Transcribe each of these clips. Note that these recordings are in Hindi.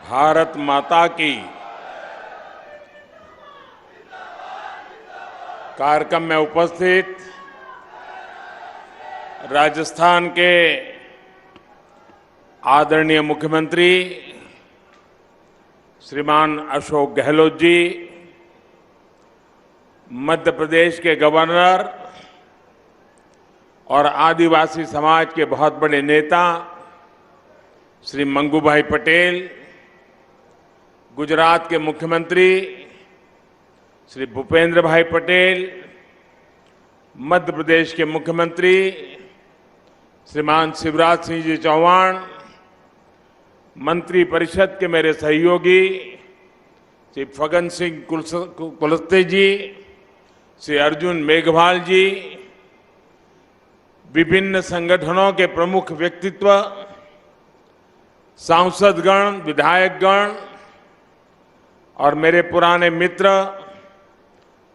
भारत माता की कार्यक्रम में उपस्थित राजस्थान के आदरणीय मुख्यमंत्री श्रीमान अशोक गहलोत जी, मध्य प्रदेश के गवर्नर और आदिवासी समाज के बहुत बड़े नेता श्री मंगूभाई पटेल, गुजरात के मुख्यमंत्री श्री भूपेंद्र भाई पटेल, मध्य प्रदेश के मुख्यमंत्री श्रीमान शिवराज सिंह जी चौहान, मंत्री परिषद के मेरे सहयोगी श्री फग्गन सिंह कुलस्ते जी, श्री अर्जुन मेघवाल जी, विभिन्न संगठनों के प्रमुख व्यक्तित्व, सांसदगण, विधायकगण और मेरे पुराने मित्र,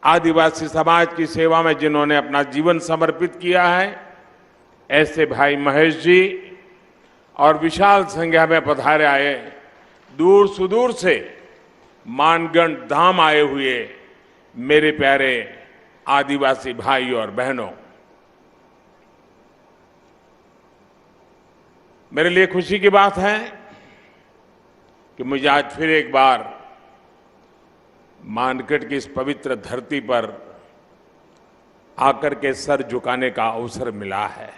आदिवासी समाज की सेवा में जिन्होंने अपना जीवन समर्पित किया है, ऐसे भाई महेश जी और विशाल संख्या में पधारे आए दूर सुदूर से मानगढ़ धाम आए हुए मेरे प्यारे आदिवासी भाई और बहनों, मेरे लिए खुशी की बात है कि मुझे आज फिर एक बार मानगढ़ की इस पवित्र धरती पर आकर के सर झुकाने का अवसर मिला है।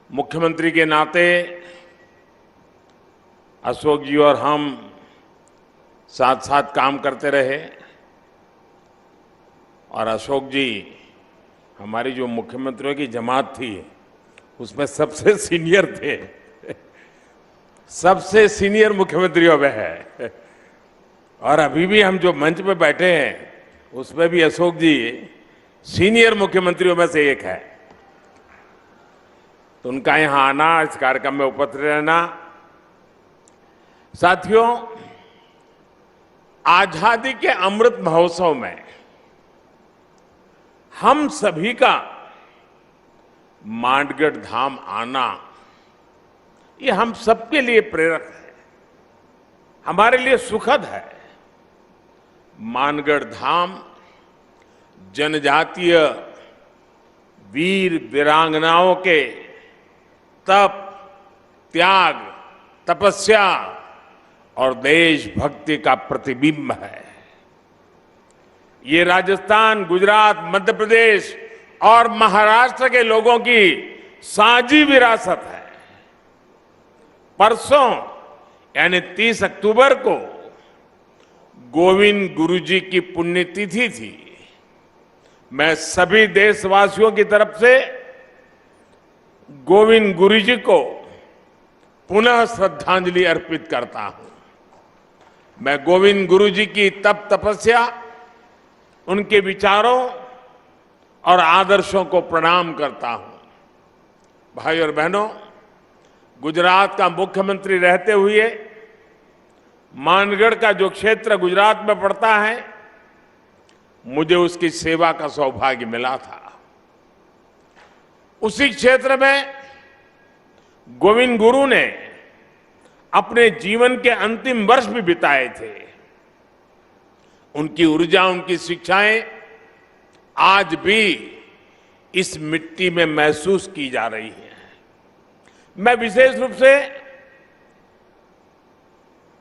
मुख्यमंत्री के नाते अशोक जी और हम साथ साथ काम करते रहे और अशोक जी हमारी जो मुख्यमंत्रियों की जमात थी उसमें सबसे सीनियर थे, सबसे सीनियर मुख्यमंत्रियों में है। और अभी भी हम जो मंच पे बैठे हैं उसमें भी अशोक जी सीनियर मुख्यमंत्रियों में से एक है। तो उनका यहां आना, इस कार्यक्रम में उपस्थित रहना, साथियों, आजादी के अमृत महोत्सव में हम सभी का मानगढ़ धाम आना, ये हम सबके लिए प्रेरक है, हमारे लिए सुखद है। मानगढ़ धाम जनजातीय वीर वीरांगनाओं के तप, त्याग, तपस्या और देशभक्ति का प्रतिबिंब है। ये राजस्थान, गुजरात, मध्य प्रदेश और महाराष्ट्र के लोगों की साझी विरासत है। परसों यानी 30 अक्टूबर को गोविंद गुरु जी की पुण्यतिथि थी। मैं सभी देशवासियों की तरफ से गोविंद गुरु जी को पुनः श्रद्धांजलि अर्पित करता हूं। मैं गोविंद गुरु जी की तप तपस्या, उनके विचारों और आदर्शों को प्रणाम करता हूं। भाई और बहनों, गुजरात का मुख्यमंत्री रहते हुए मानगढ़ का जो क्षेत्र गुजरात में पड़ता है, मुझे उसकी सेवा का सौभाग्य मिला था। उसी क्षेत्र में गोविंद गुरु ने अपने जीवन के अंतिम वर्ष भी बिताए थे। उनकी ऊर्जा, उनकी शिक्षाएं आज भी इस मिट्टी में महसूस की जा रही हैं। मैं विशेष रूप से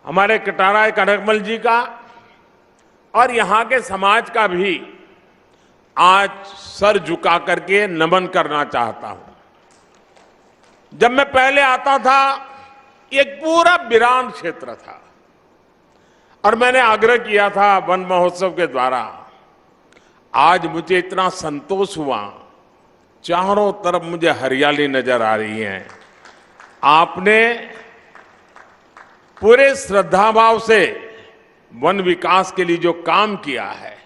हमारे कटाराय कनकमल जी का और यहां के समाज का भी आज सर झुका करके नमन करना चाहता हूं। जब मैं पहले आता था, एक पूरा वीरान क्षेत्र था और मैंने आग्रह किया था वन महोत्सव के द्वारा। आज मुझे इतना संतोष हुआ, चारों तरफ मुझे हरियाली नजर आ रही है। आपने पूरे श्रद्धाभाव से वन विकास के लिए जो काम किया है,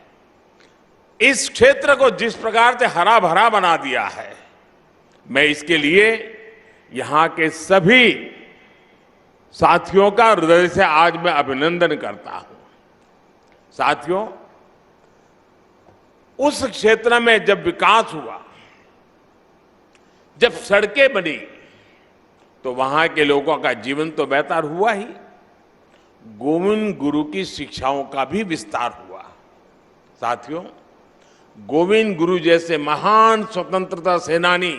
इस क्षेत्र को जिस प्रकार से हरा भरा बना दिया है, मैं इसके लिए यहां के सभी साथियों का हृदय से आज मैं अभिनंदन करता हूं। साथियों, उस क्षेत्र में जब विकास हुआ जब सड़कें बनी तो वहां के लोगों का जीवन तो बेहतर हुआ ही, गोविंद गुरु की शिक्षाओं का भी विस्तार हुआ। साथियों, गोविंद गुरु जैसे महान स्वतंत्रता सेनानी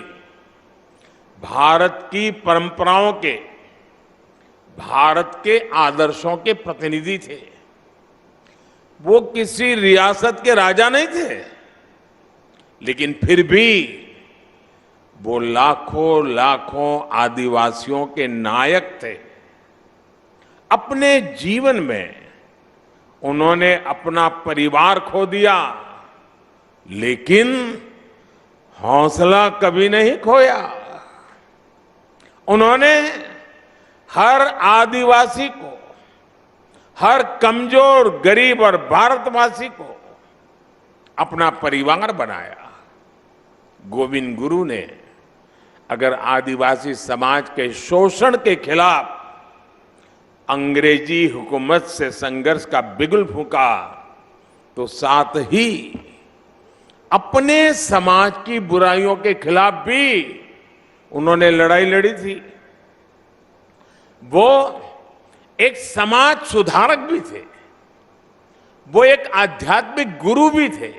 भारत की परंपराओं के, भारत के आदर्शों के प्रतिनिधि थे। वो किसी रियासत के राजा नहीं थे, लेकिन फिर भी वो लाखों लाखों आदिवासियों के नायक थे। अपने जीवन में उन्होंने अपना परिवार खो दिया, लेकिन हौसला कभी नहीं खोया। उन्होंने हर आदिवासी को, हर कमजोर, गरीब और भारतवासी को अपना परिवार बनाया। गोविंद गुरु ने अगर आदिवासी समाज के शोषण के खिलाफ अंग्रेजी हुकूमत से संघर्ष का बिगुल फूंका, तो साथ ही अपने समाज की बुराइयों के खिलाफ भी उन्होंने लड़ाई लड़ी थी। वो एक समाज सुधारक भी थे, वो एक आध्यात्मिक गुरु भी थे,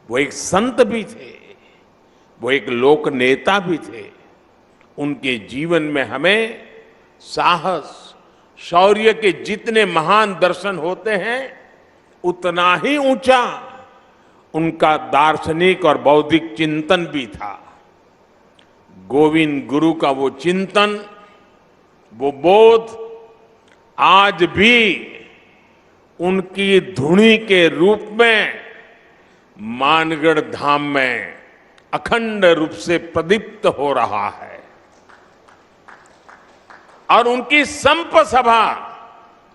वो एक संत भी थे, वो एक लोक नेता भी थे। उनके जीवन में हमें साहस, शौर्य के जितने महान दर्शन होते हैं, उतना ही ऊंचा उनका दार्शनिक और बौद्धिक चिंतन भी था। गोविंद गुरु का वो चिंतन, वो बोध आज भी उनकी धुनी के रूप में मानगढ़ धाम में अखंड रूप से प्रदीप्त हो रहा है। और उनकी संप सभा,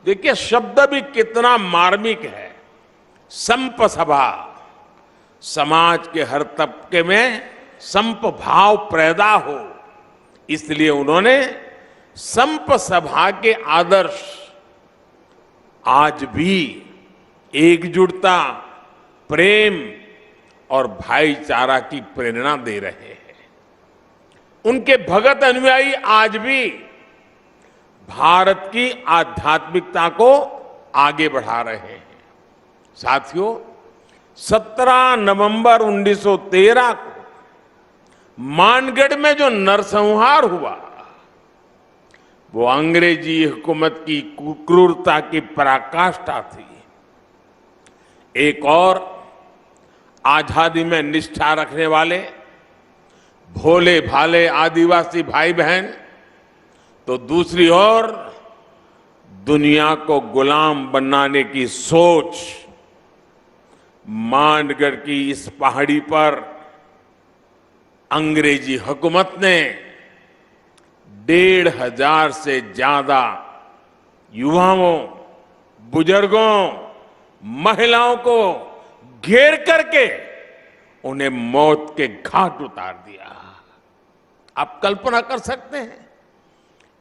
देखिए शब्द भी कितना मार्मिक है। संप सभा, समाज के हर तबके में संप भाव पैदा हो, इसलिए उन्होंने संप सभा के आदर्श आज भी एकजुटता, प्रेम और भाईचारा की प्रेरणा दे रहे हैं। उनके भगत अनुयायी आज भी भारत की आध्यात्मिकता को आगे बढ़ा रहे हैं। साथियों, 17 नवंबर 1913 को मानगढ़ में जो नरसंहार हुआ, वो अंग्रेजी हुकूमत की क्रूरता की पराकाष्ठा थी। एक और आजादी में निष्ठा रखने वाले भोले भाले आदिवासी भाई बहन, तो दूसरी ओर दुनिया को गुलाम बनाने की सोच। मानगढ़ की इस पहाड़ी पर अंग्रेजी हुकूमत ने 1,500 से ज्यादा युवाओं, बुजुर्गों, महिलाओं को घेर करके उन्हें मौत के घाट उतार दिया। आप कल्पना कर सकते हैं,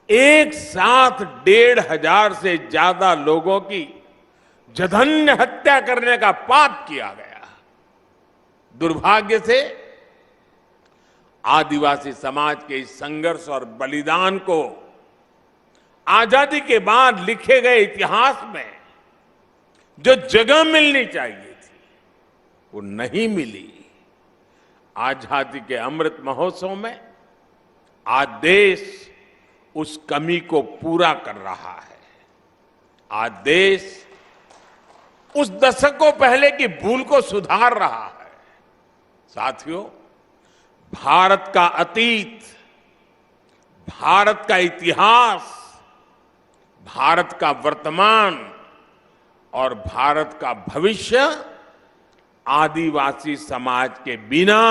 एक साथ 1,500 से ज्यादा लोगों की जघन्य हत्या करने का पाप किया गया। दुर्भाग्य से आदिवासी समाज के इस संघर्ष और बलिदान को आजादी के बाद लिखे गए इतिहास में जो जगह मिलनी चाहिए थी, वो नहीं मिली। आजादी के अमृत महोत्सव में आज देश उस कमी को पूरा कर रहा है। आज देश उस दशकों पहले की भूल को सुधार रहा है। साथियों, भारत का अतीत, भारत का इतिहास, भारत का वर्तमान और भारत का भविष्य आदिवासी समाज के बिना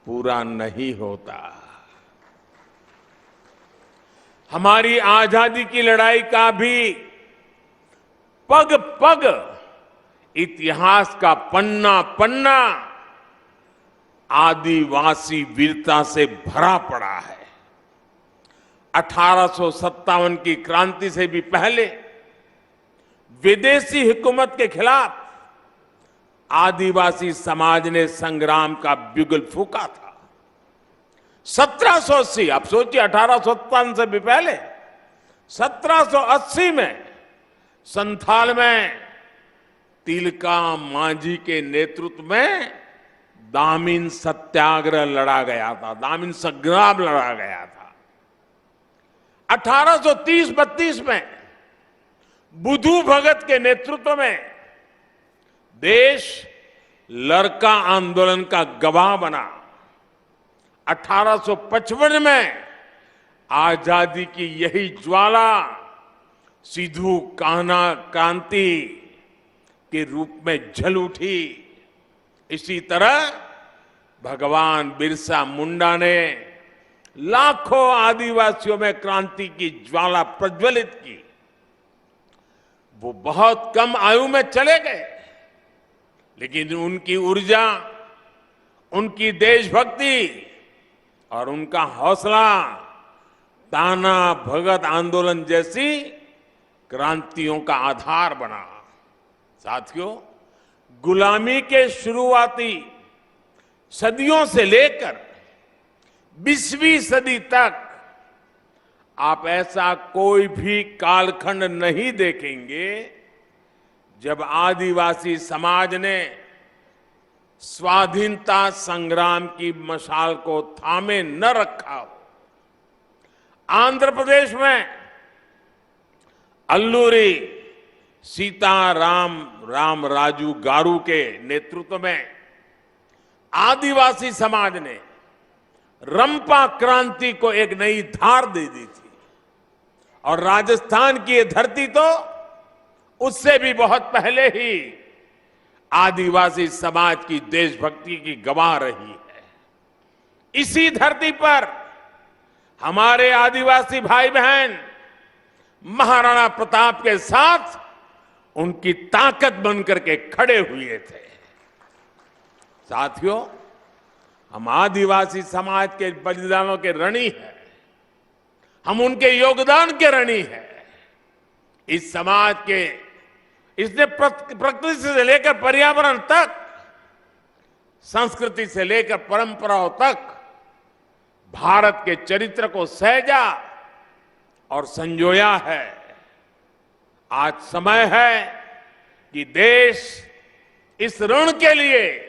पूरा नहीं होता। हमारी आजादी की लड़ाई का भी पग पग इतिहास का पन्ना पन्ना आदिवासी वीरता से भरा पड़ा है। 1857 की क्रांति से भी पहले विदेशी हुकूमत के खिलाफ आदिवासी समाज ने संग्राम का बिगुल फूंका था। 1780, आप सोचिए 1857 से भी पहले 1780 में संथाल में तिलका मांझी के नेतृत्व में दामिन सत्याग्रह लड़ा गया था, दामिन संग्राम लड़ा गया था। 1830-32 में बुधु भगत के नेतृत्व में देश लड़का आंदोलन का गवाह बना। 1855 में आजादी की यही ज्वाला सिद्धू कान्हा क्रांति के रूप में जल उठी। इसी तरह भगवान बिरसा मुंडा ने लाखों आदिवासियों में क्रांति की ज्वाला प्रज्वलित की। वो बहुत कम आयु में चले गए, लेकिन उनकी ऊर्जा, उनकी देशभक्ति और उनका हौसला ताना भगत आंदोलन जैसी क्रांतियों का आधार बना। साथियों, गुलामी के शुरुआती सदियों से लेकर 20वीं सदी तक आप ऐसा कोई भी कालखंड नहीं देखेंगे जब आदिवासी समाज ने स्वाधीनता संग्राम की मशाल को थामे न रखा हो। आंध्र प्रदेश में अल्लूरी सीताराम राजू गारू के नेतृत्व में आदिवासी समाज ने रंपा क्रांति को एक नई धार दे दी थी, और राजस्थान की ये धरती तो उससे भी बहुत पहले ही आदिवासी समाज की देशभक्ति की गवाह रही है। इसी धरती पर हमारे आदिवासी भाई बहन महाराणा प्रताप के साथ उनकी ताकत बनकर के खड़े हुए थे। साथियों, हम आदिवासी समाज के बलिदानों के ऋणी हैं, हम उनके योगदान के ऋणी हैं। इस समाज के, इसने प्रकृति से लेकर पर्यावरण तक, संस्कृति से लेकर परंपराओं तक भारत के चरित्र को सहेजा और संजोया है। आज समय है कि देश इस ऋण के लिए,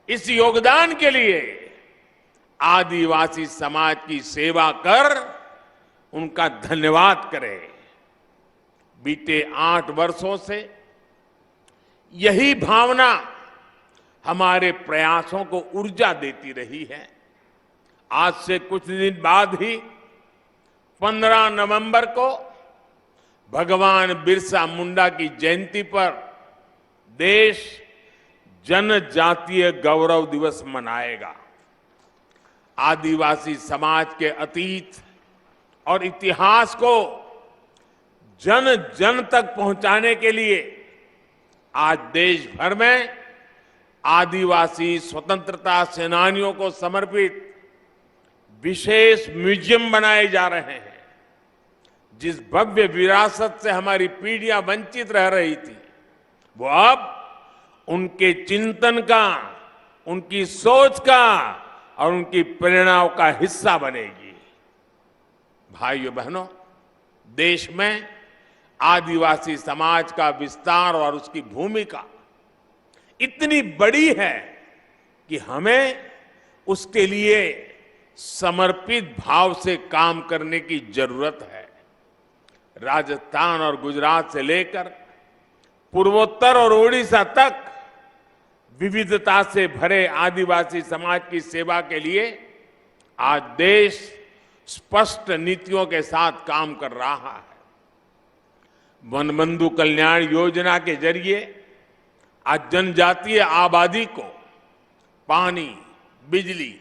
इस योगदान के लिए आदिवासी समाज की सेवा कर उनका धन्यवाद करे। बीते 8 वर्षों से यही भावना हमारे प्रयासों को ऊर्जा देती रही है। आज से कुछ दिन बाद ही 15 नवंबर को भगवान बिरसा मुंडा की जयंती पर देश जनजातीय गौरव दिवस मनाएगा। आदिवासी समाज के अतीत और इतिहास को जन जन तक पहुंचाने के लिए आज देश भर में आदिवासी स्वतंत्रता सेनानियों को समर्पित विशेष म्यूजियम बनाए जा रहे हैं। जिस भव्य विरासत से हमारी पीढ़ियां वंचित रह रही थी, वो अब उनके चिंतन का, उनकी सोच का और उनकी प्रेरणाओं का हिस्सा बनेगी। भाइयों बहनों, देश में आदिवासी समाज का विस्तार और उसकी भूमिका इतनी बड़ी है कि हमें उसके लिए समर्पित भाव से काम करने की जरूरत है। राजस्थान और गुजरात से लेकर पूर्वोत्तर और ओडिशा तक विविधता से भरे आदिवासी समाज की सेवा के लिए आज देश स्पष्ट नीतियों के साथ काम कर रहा है। वनबंधु कल्याण योजना के जरिए आज जनजातीय आबादी को पानी, बिजली,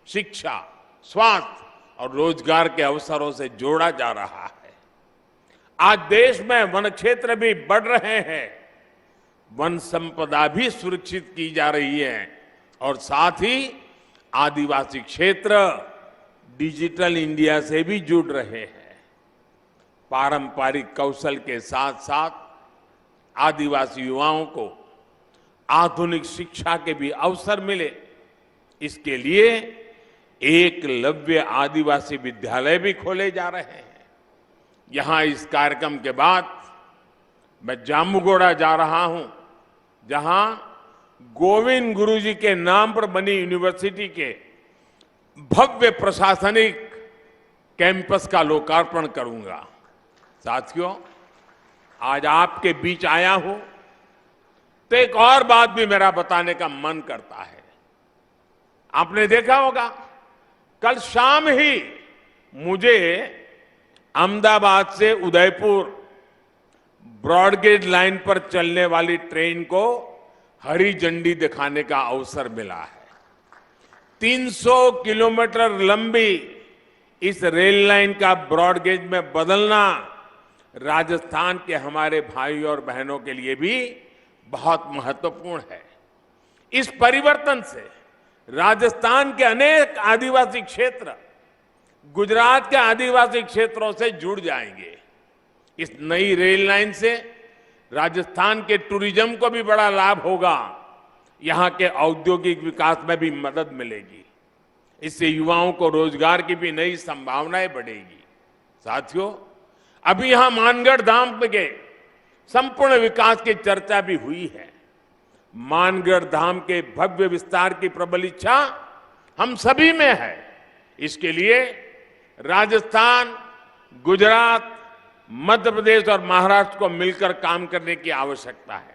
शिक्षा, स्वास्थ्य और रोजगार के अवसरों से जोड़ा जा रहा है। आज देश में वन क्षेत्र भी बढ़ रहे हैं, वन संपदा भी सुरक्षित की जा रही है और साथ ही आदिवासी क्षेत्र डिजिटल इंडिया से भी जुड़ रहे हैं। पारंपरिक कौशल के साथ साथ आदिवासी युवाओं को आधुनिक शिक्षा के भी अवसर मिले, इसके लिए एकलव्य आदिवासी विद्यालय भी खोले जा रहे हैं। यहां इस कार्यक्रम के बाद मैं जामुगोड़ा जा रहा हूं, जहां गोविंद गुरु जी के नाम पर बनी यूनिवर्सिटी के भव्य प्रशासनिक कैंपस का लोकार्पण करूंगा। साथियों, आज आपके बीच आया हूं तो एक और बात भी मेरा बताने का मन करता है। आपने देखा होगा, कल शाम ही मुझे अहमदाबाद से उदयपुर ब्रॉडगेज लाइन पर चलने वाली ट्रेन को हरी झंडी दिखाने का अवसर मिला है। 300 किलोमीटर लंबी इस रेल लाइन का ब्रॉडगेज में बदलना राजस्थान के हमारे भाई और बहनों के लिए भी बहुत महत्वपूर्ण है। इस परिवर्तन से राजस्थान के अनेक आदिवासी क्षेत्र गुजरात के आदिवासी क्षेत्रों से जुड़ जाएंगे। इस नई रेल लाइन से राजस्थान के टूरिज्म को भी बड़ा लाभ होगा, यहां के औद्योगिक विकास में भी मदद मिलेगी। इससे युवाओं को रोजगार की भी नई संभावनाएं बढ़ेगी। साथियों, अभी यहां मानगढ़ धाम के संपूर्ण विकास की चर्चा भी हुई है। मानगढ़ धाम के भव्य विस्तार की प्रबल इच्छा हम सभी में है। इसके लिए राजस्थान, गुजरात, मध्य प्रदेश और महाराष्ट्र को मिलकर काम करने की आवश्यकता है।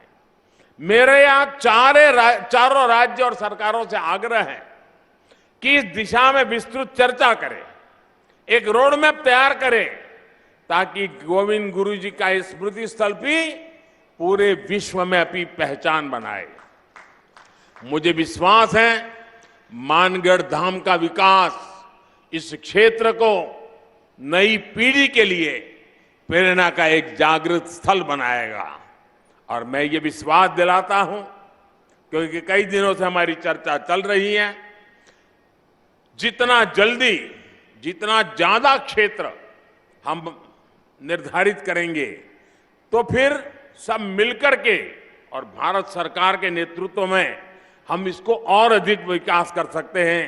मेरे यहां चारों राज्य और सरकारों से आग्रह है कि इस दिशा में विस्तृत चर्चा करें, एक रोड मैप तैयार करें, ताकि गोविंद गुरु जी का स्मृति स्थल भी पूरे विश्व में अपनी पहचान बनाए। मुझे विश्वास है मानगढ़ धाम का विकास इस क्षेत्र को नई पीढ़ी के लिए प्रेरणा का एक जागृत स्थल बनाएगा। और मैं ये विश्वास दिलाता हूं, क्योंकि कई दिनों से हमारी चर्चा चल रही है, जितना जल्दी, जितना ज्यादा क्षेत्र हम निर्धारित करेंगे, तो फिर सब मिलकर के और भारत सरकार के नेतृत्व में हम इसको और अधिक विकास कर सकते हैं।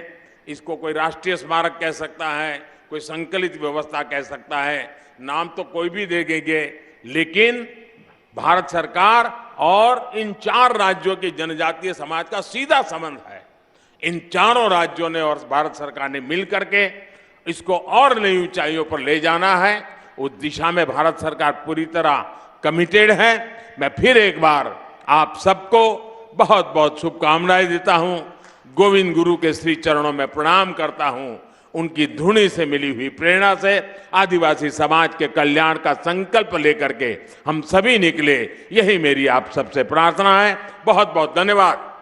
इसको कोई राष्ट्रीय स्मारक कह सकता है, कोई संकलित व्यवस्था कह सकता है, नाम तो कोई भी दे देंगे, लेकिन भारत सरकार और इन 4 राज्यों के जनजातीय समाज का सीधा संबंध है। इन चारों राज्यों ने और भारत सरकार ने मिलकर के इसको और नई ऊंचाइयों पर ले जाना है। उस दिशा में भारत सरकार पूरी तरह कमिटेड है। मैं फिर एक बार आप सबको बहुत बहुत शुभकामनाएं देता हूं। गोविंद गुरु के श्री चरणों में प्रणाम करता हूं। उनकी धुनी से मिली हुई प्रेरणा से आदिवासी समाज के कल्याण का संकल्प लेकर के हम सभी निकले, यही मेरी आप सबसे प्रार्थना है। बहुत बहुत धन्यवाद।